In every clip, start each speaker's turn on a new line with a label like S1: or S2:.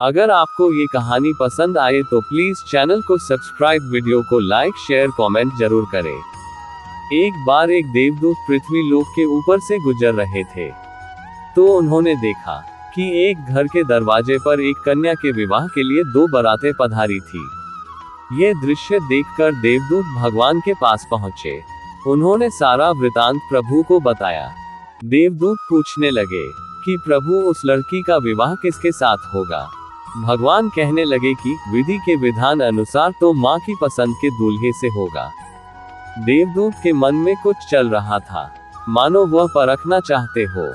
S1: अगर आपको ये कहानी पसंद आए तो प्लीज चैनल को सब्सक्राइब, वीडियो को लाइक, शेयर, कमेंट जरूर करें। एक बार एक देवदूत पृथ्वी लोक के ऊपर से गुजर रहे थे, तो उन्होंने देखा कि एक घर के दरवाजे पर एक कन्या के विवाह के लिए 2 बारातें पधारी थी। ये दृश्य देखकर देवदूत भगवान के पास पहुंचे। उन्होंने सारा वृतांत प्रभु को बताया। देवदूत पूछने लगे कि प्रभु, उस लड़की का विवाह किसके साथ होगा? भगवान कहने लगे कि विधि के विधान अनुसार तो माँ की पसंद के दूल्हे से होगा। देवदूत के मन में कुछ चल रहा था, मानो वह परखना चाहते हो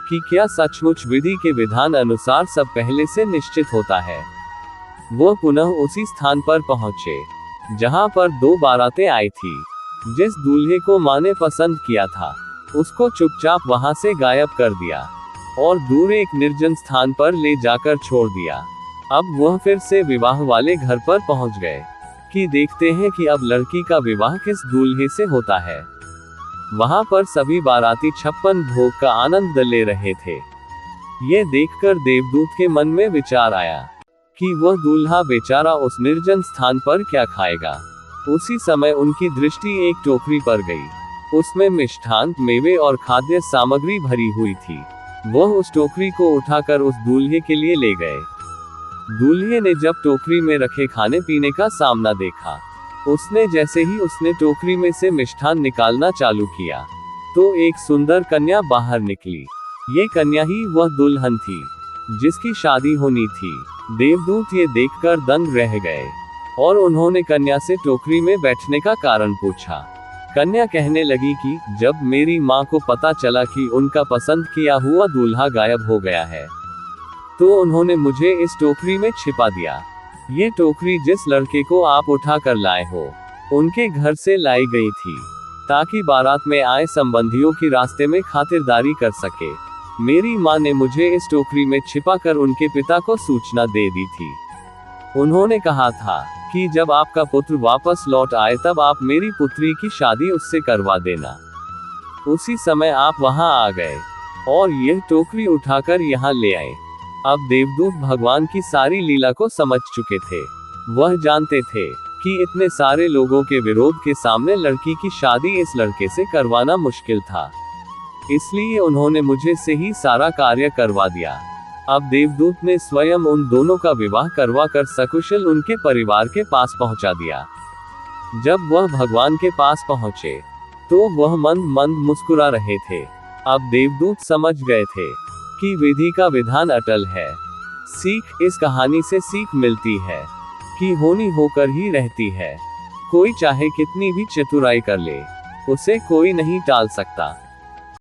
S1: कि क्या सचमुच विधि के विधान अनुसार सब पहले से निश्चित होता है। वह पुनः उसी स्थान पर पहुंचे जहां पर 2 बारातें आई थी। जिस दूल्हे को माँ ने पसंद किया था, उसको चुपचाप वहां से गायब कर दिया और दूर एक निर्जन स्थान पर ले जाकर छोड़ दिया। अब वह फिर से विवाह वाले घर पर पहुंच गए कि देखते हैं कि अब लड़की का विवाह किस दूल्हे से होता है। वहां पर सभी बाराती 56 भोग का आनंद ले रहे थे। ये देखकर देवदूत के मन में विचार आया कि वह दूल्हा बेचारा उस निर्जन स्थान पर क्या खाएगा। उसी समय उनकी दृष्टि एक टोकरी पर गई। उसमें मिष्ठान, मेवे और खाद्य सामग्री भरी हुई थी। वह उस टोकरी को उठाकर उस दूल्हे के लिए ले गए। दूल्हे ने जब टोकरी में रखे खाने पीने का सामना देखा, जैसे ही उसने टोकरी में से मिष्ठान निकालना चालू किया, तो एक सुंदर कन्या बाहर निकली। ये कन्या ही वह दुल्हन थी जिसकी शादी होनी थी। देवदूत ये देखकर दंग रह गए और उन्होंने कन्या से टोकरी में बैठने का कारण पूछा। कन्या कहने लगी कि जब मेरी माँ को पता चला कि उनका पसंद किया हुआ दूल्हा गायब हो गया है, तो उन्होंने मुझे इस टोकरी में छिपा दिया। ये टोकरी जिस लड़के को आप उठा कर लाए हो, उनके घर से लाई गई थी, ताकि बारात में आए संबंधियों की रास्ते में खातिरदारी कर सके। मेरी माँ ने मुझे इस टोकरी में छिपाकर उनके पिता को सूचना दे दी थी। उन्होंने कहा था कि जब आपका पुत्र वापस लौट आए तब आप मेरी पुत्री की शादी उससे करवा देना। उसी समय आप वहां आ गए और यह टोकरी उठाकर यहाँ ले आए। अब देवदूत भगवान की सारी लीला को समझ चुके थे। वह जानते थे कि इतने सारे लोगों के विरोध के सामने लड़की की शादी इस लड़के से करवाना मुश्किल था, इसलिए उन्होंने मुझे से ही सारा कार्य करवा दिया। अब देवदूत ने स्वयं उन दोनों का विवाह करवा कर सकुशल उनके परिवार के पास पहुंचा दिया। जब वह भगवान के पास पहुंचे, तो वह मंद मंद मुस्कुरा रहे थे। अब देवदूत समझ गए थे कि विधि का विधान अटल है। इस कहानी से सीख मिलती है कि होनी होकर ही रहती है। कोई चाहे कितनी भी चतुराई कर ले, उसे कोई नहीं टाल सकता।